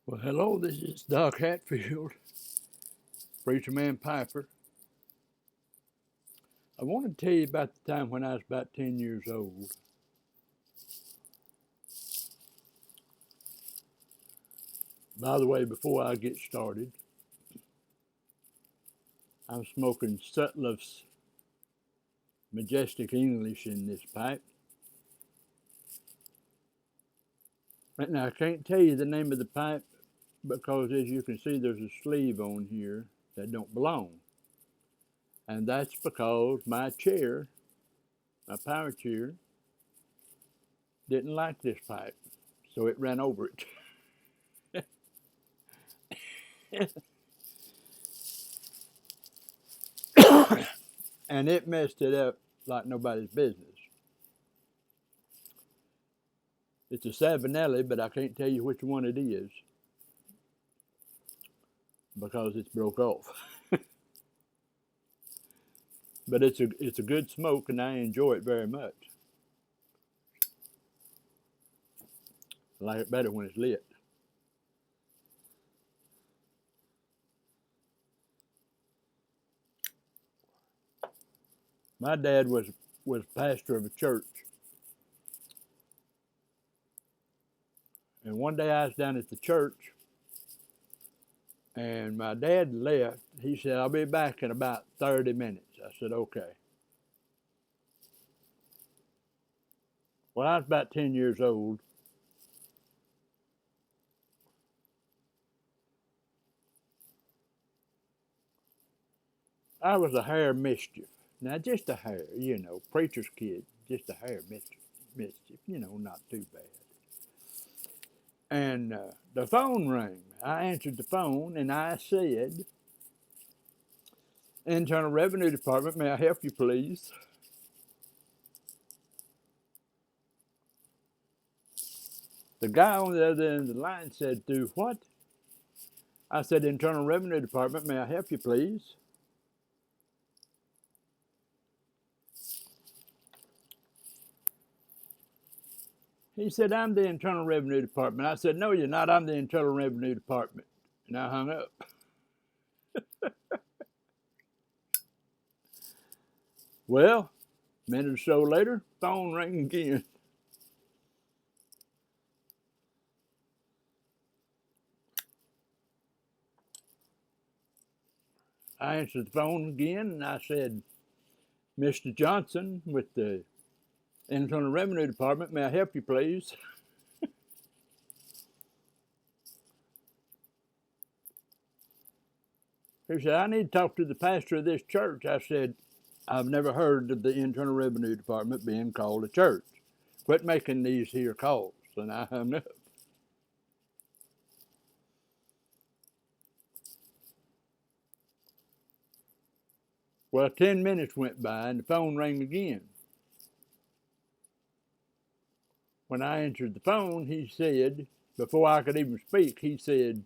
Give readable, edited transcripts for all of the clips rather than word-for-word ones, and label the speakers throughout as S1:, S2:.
S1: Well, hello, this is Doc Hatfield, Preacher Man Piper. I want to tell you about the time when I was about 10 years old. By the way, before I get started, I'm smoking Sutliff's Majestic English in this pipe. Right now, I can't tell you the name of the pipe because, as you can see, there's a sleeve on here that don't belong. And that's because my chair, my power chair, didn't like this pipe, so it ran over it. And it messed it up like nobody's business. It's a Savinelli, but I can't tell you which one it is because it's broke off. But it's a good smoke, and I enjoy it very much. I like it better when it's lit. My dad was pastor of a church. And one day I was down at the church, and my dad left. He said, "I'll be back in about 30 minutes." I said, "Okay." Well, I was about 10 years old. I was a hair mischief. Now, just a hair, preacher's kid, just a hair mischief, not too bad. And the phone rang. I answered the phone, and I said, "Internal Revenue Department, may I help you, please?" The guy on the other end of the line said, "Do what?" I said, "Internal Revenue Department, may I help you, please?" He said, "I'm the Internal Revenue Department." I said, "No, you're not. I'm the Internal Revenue Department." And I hung up. Well, a minute or so later, phone rang again. I answered the phone again, and I said, "Mr. Johnson with the Internal Revenue Department, may I help you, please?" He said, "I need to talk to the pastor of this church." I said, "I've never heard of the Internal Revenue Department being called a church. Quit making these here calls." And I hung up. Well, 10 minutes went by, and the phone rang again. When I answered the phone, he said, before I could even speak, he said,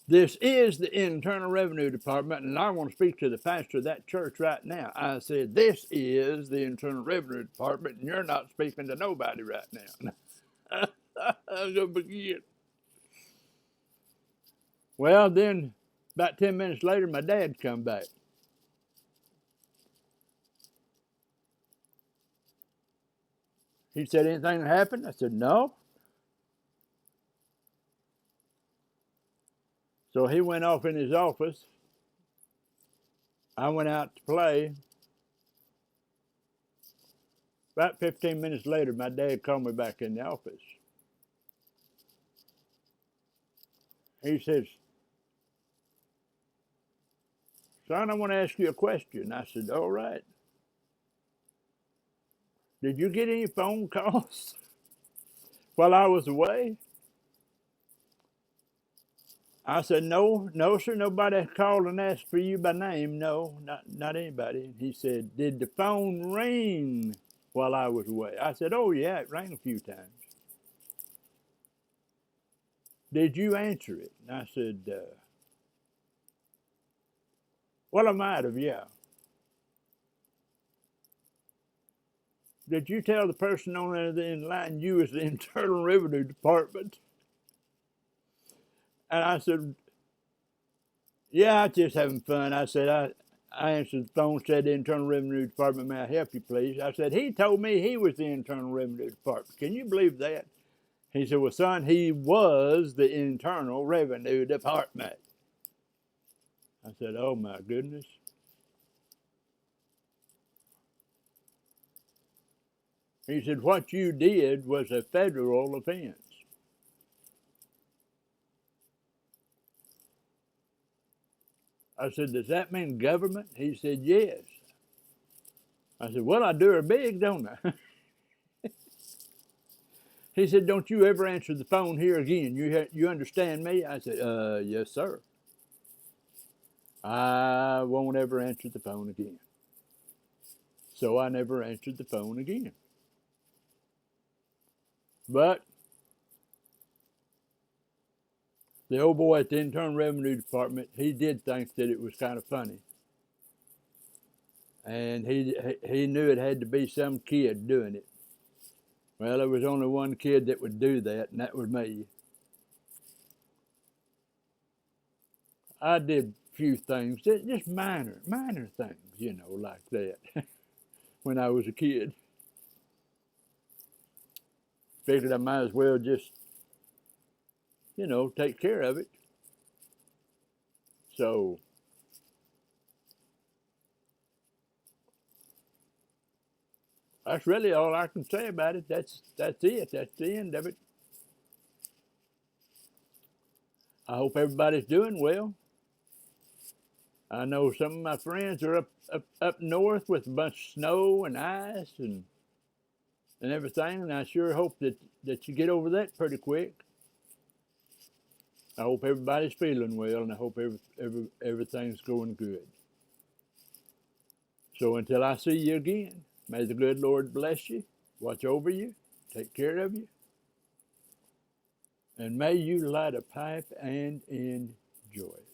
S1: "This is the Internal Revenue Department, and I want to speak to the pastor of that church right now." I said, "This is the Internal Revenue Department, and you're not speaking to nobody right now." I was going to begin. Well, then, about 10 minutes later, my dad come back. He said, "Anything happened?" I said, "No." So he went off in his office. I went out to play. About 15 minutes later, my dad called me back in the office. He says, "Son, I want to ask you a question." I said, "All right." "Did you get any phone calls while I was away?" I said, "No, no, sir. Nobody called and asked for you by name. No, not anybody." He said, "Did the phone ring while I was away?" I said, "Oh, yeah, it rang a few times." "Did you answer it?" And I said, "Well, I might have, yeah." did you tell the person on the other end of the line you was the Internal Revenue Department? And I said, yeah, I was just having fun. I said, I answered the phone, said the Internal Revenue Department, may I help you, please? I said, he told me he was the Internal Revenue Department. Can you believe that? He said, well, son, he was the Internal Revenue Department. I said, oh, my goodness. He said, what you did was a federal offense. I said, does that mean government? He said, yes. I said, well, I do her big, don't I? He said, don't you ever answer the phone here again. You understand me? I said, yes, sir. I won't ever answer the phone again. So I never answered the phone again. But the old boy at the Internal Revenue Department, he did think that it was kind of funny. And he knew it had to be some kid doing it. Well, there was only one kid that would do that, and that was me. I did a few things, just minor things, you know, like that, when I was a kid. Figured I might as well just, you know, take care of it. So that's really all I can say about it. That's it. That's the end of it. I hope everybody's doing well. I know some of my friends are up north with a bunch of snow and ice and everything, and I sure hope that you get over that pretty quick. I hope everybody's feeling well, and I hope everything's going good. So until I see you again, may the good Lord bless you, watch over you, take care of you, and may you light a pipe and enjoy it.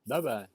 S1: Bye-bye.